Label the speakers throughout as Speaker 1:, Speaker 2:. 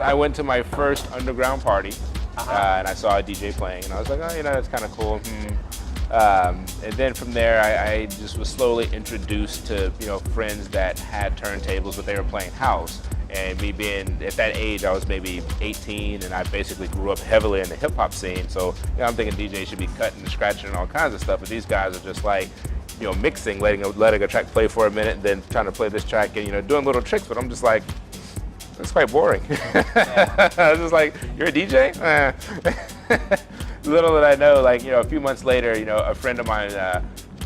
Speaker 1: I went to my first underground party, and I saw a DJ playing, and I was like, oh, that's kind of cool. And then from there, I just was slowly introduced to friends that had turntables, but they were playing house. And me being at that age, I was maybe 18, and I basically grew up heavily in the hip hop scene. So I'm thinking DJs should be cutting and scratching and all kinds of stuff. But these guys are just like, mixing, letting a track play for a minute, and then trying to play this track and doing little tricks. But I'm just like, it's quite boring. Yeah. I was just like, you're a DJ? Little did I know, like a few months later, a friend of mine,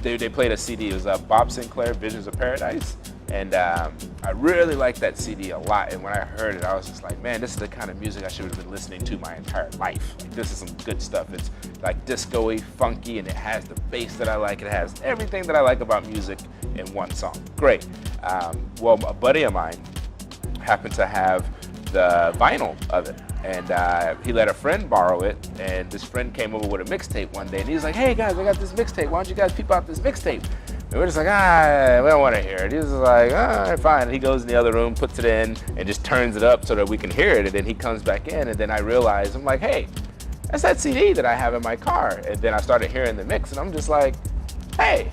Speaker 1: they played a CD. It was Bob Sinclair, Visions of Paradise. And I really liked that CD a lot. And when I heard it, I was just like, man, this is the kind of music I should have been listening to my entire life. Like, this is some good stuff. It's like disco-y, funky, and it has the bass that I like. It has everything that I like about music in one song. Great. Well, a buddy of mine happened to have the vinyl of it. And he let a friend borrow it, and this friend came over with a mixtape one day, and he was like, hey guys, I got this mixtape. Why don't you guys peep out this mixtape? And we're just like, we don't want to hear it. He's just like, all right, fine. And he goes in the other room, puts it in, and just turns it up so that we can hear it. And then he comes back in, and then I realize, I'm like, hey, that's that CD that I have in my car. And then I started hearing the mix, and I'm just like, hey,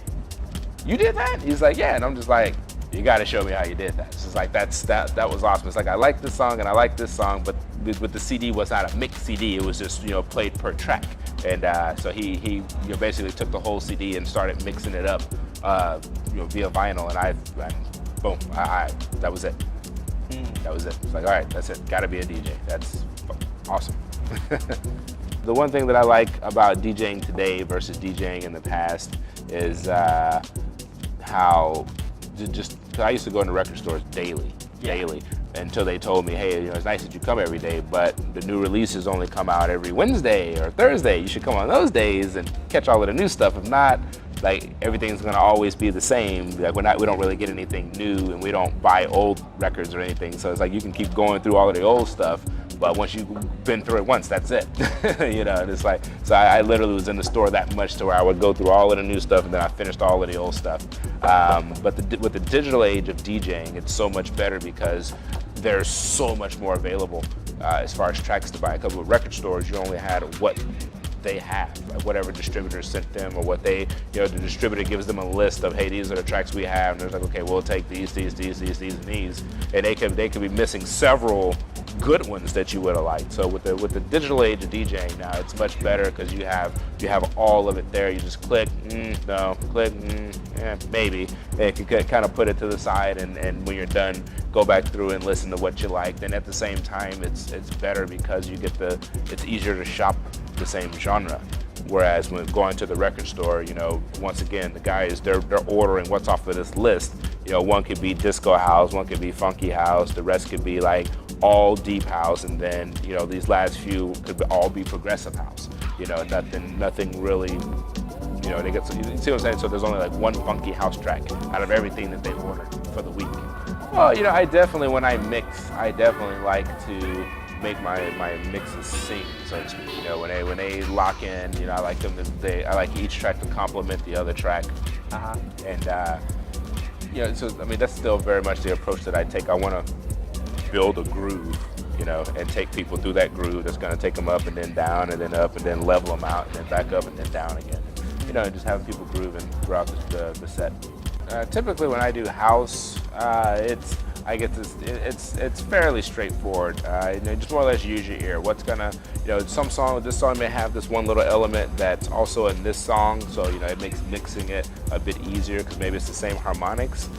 Speaker 1: you did that? He's like, yeah. And I'm just like, you got to show me how you did that. It's just like, that was awesome. It's like, I like this song and I like this song, but with the CD was not a mixed CD. It was just, played per track. And so he basically took the whole CD and started mixing it up, via vinyl. And boom, that was it. That was it. It's like, all right, that's it. Got to be a DJ. That's awesome. The one thing that I like about DJing today versus DJing in the past is how just, cause I used to go into record stores daily, until they told me, hey, it's nice that you come every day, but the new releases only come out every Wednesday or Thursday. You should come on those days and catch all of the new stuff. If not, like, everything's gonna always be the same. Like, we don't really get anything new, and we don't buy old records or anything. So it's like you can keep going through all of the old stuff, but once you've been through it once, that's it. And it's like, so I literally was in the store that much to where I would go through all of the new stuff, and then I finished all of the old stuff. But with the digital age of DJing, it's so much better because there's so much more available as far as tracks to buy. A couple of record stores, you only had what they have, like whatever distributor sent them, or what they, the distributor gives them a list of, hey, these are the tracks we have, and they're like, okay, we'll take these, and these, and they could be missing several good ones that you would have liked. So with the digital age of DJing now, it's much better because you have all of it there. You just click, no, click, maybe. And you can kind of put it to the side, and when you're done, go back through and listen to what you liked. And at the same time, it's better because you get it's easier to shop the same genre. Whereas when going to the record store, once again, the guys, they're ordering what's off of this list. One could be disco house, one could be funky house, the rest could be like all deep house, and then these last few could all be progressive house. Nothing really. They get, you see what I'm saying? So there's only like one funky house track out of everything that they ordered for the week. Well, I definitely, when I mix, I definitely like to make my mixes sing, so to speak. When they lock in, I like them to, I like each track to complement the other track. And so I mean, that's still very much the approach that I take. I want to build a groove, and take people through that groove that's going to take them up and then down and then up and then level them out and then back up and then down again. And just having people grooving throughout the set. Typically, when I do house, it's fairly straightforward. Just more or less use your ear. What's gonna, this song may have this one little element that's also in this song, so it makes mixing it a bit easier because maybe it's the same harmonics.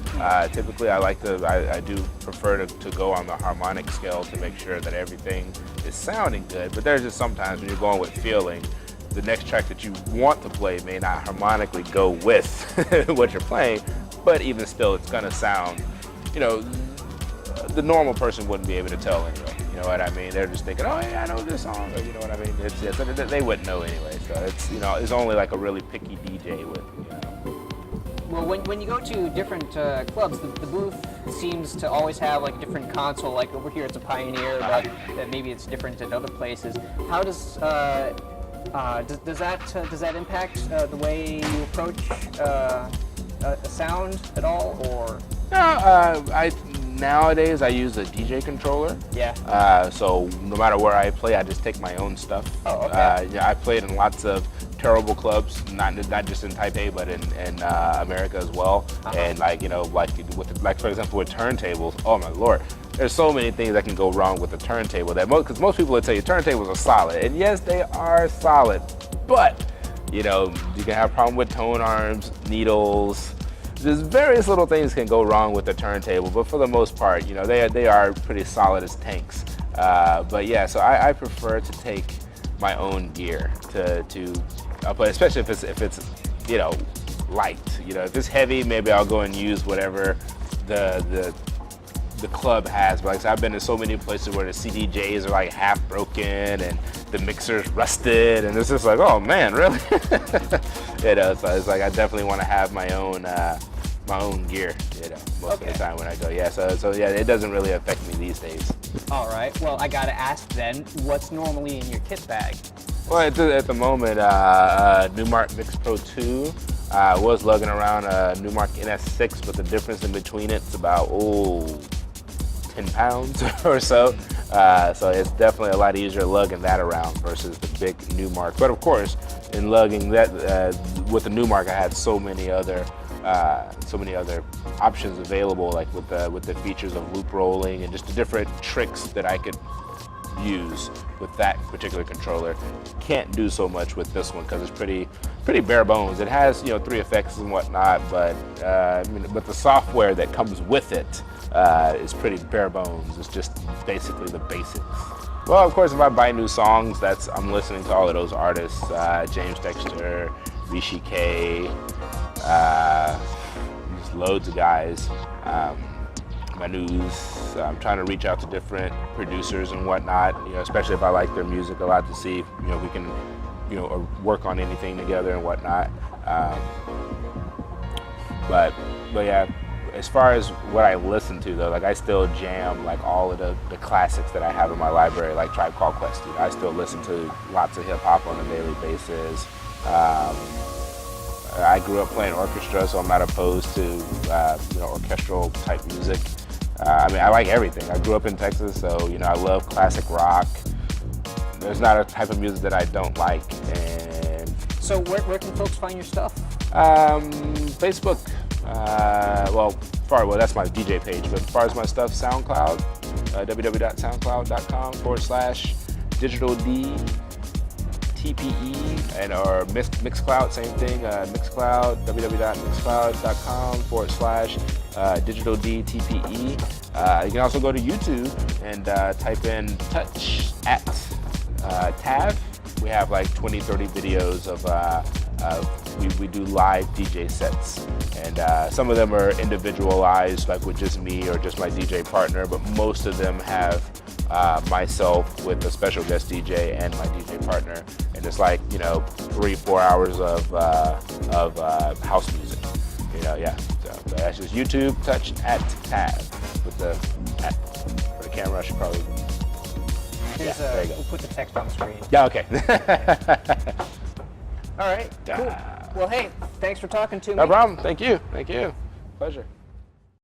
Speaker 1: Typically, I do prefer to go on the harmonic scale to make sure that everything is sounding good. But there's just sometimes when you're going with feeling, the next track that you want to play may not harmonically go with what you're playing, but even still, it's gonna sound, the normal person wouldn't be able to tell anyway. You know what I mean? They're just thinking, oh yeah, I know this song, or you know what I mean? So they wouldn't know anyway. So it's only like a really picky DJ would.
Speaker 2: Well, when you go to different clubs, the booth seems to always have like a different console. Like over here, it's a Pioneer, but maybe it's different at other places. How does that impact the way you approach a sound at all, or?
Speaker 1: No, nowadays I use a DJ controller.
Speaker 2: Yeah.
Speaker 1: So no matter where I play, I just take my own stuff.
Speaker 2: Oh, okay.
Speaker 1: Yeah, I played in lots of terrible clubs, not just in Taipei, but in America as well. And like, you know, like for example with turntables, oh my lord, there's so many things that can go wrong with a turntable that because most people would tell you turntables are solid, and yes, they are solid, but you know, you can have a problem with tone arms, needles. There's various little things can go wrong with the turntable, but for the most part, you know, they are pretty solid as tanks. But yeah, so I prefer to take my own gear to play, especially if it's you know, light. You know, if it's heavy, maybe I'll go and use whatever the club has. But like I said, I've been in so many places where the CDJs are like half broken and the mixer's rusted, and it's just like, oh man, really? You know, so it's like I definitely want to have my own gear, you know, most of the time when I go. Yeah, so yeah, it doesn't really affect me these days.
Speaker 2: All right. Well, I gotta ask then, what's normally in your kit bag?
Speaker 1: Well, at the moment, Numark Mix Pro 2. Was lugging around a Numark NS6, but the difference in between it's about 10 pounds or so. So it's definitely a lot easier lugging that around versus the big Numark. But of course, in lugging that with the Numark, I had so many other options available, like with the features of loop rolling and just the different tricks that I could use with that particular controller. Can't do so much with this one because it's pretty bare bones. It has, you know, 3 effects and whatnot, but but the software that comes with it is pretty bare bones. It's just basically the basics. Well, of course, if I buy new songs, I'm listening to all of those artists: James Dexter, Rishi K, just loads of guys. Manus. I'm trying to reach out to different producers and whatnot, you know, especially if I like their music a lot, to see if, you know, we can, you know, work on anything together and whatnot. But yeah, as far as what I listen to though, like I still jam like all of the classics that I have in my library, like Tribe Called Quest. You know, I still listen to lots of hip hop on a daily basis. I grew up playing orchestra, so I'm not opposed to you know, orchestral type music. I mean, I like everything. I grew up in Texas, so you know, I love classic rock. There's not a type of music that I don't like. And
Speaker 2: so, where can folks find your stuff?
Speaker 1: Facebook. Well, that's my DJ page. But as far as my stuff, SoundCloud, www.soundcloud.com/digitald TPE, or Mixcloud, same thing. Mixcloud, www.mixcloud.com/digitald TPE. You can also go to YouTube and type in Touch at Tav. We have like 20-30 videos of we do live DJ sets, and some of them are individualized, like with just me or just my DJ partner, but most of them have myself with a special guest DJ and my DJ partner, and it's like, you know, 3-4 hours of house music, you know. Yeah, so that's just YouTube Touch at Tab with the at. For the camera, I should probably.
Speaker 2: Here's
Speaker 1: there you go.
Speaker 2: We'll put the text on the screen.
Speaker 1: Yeah, okay.
Speaker 2: All right, cool. Well, hey, thanks for talking to me.
Speaker 1: No problem. Thank you. Pleasure.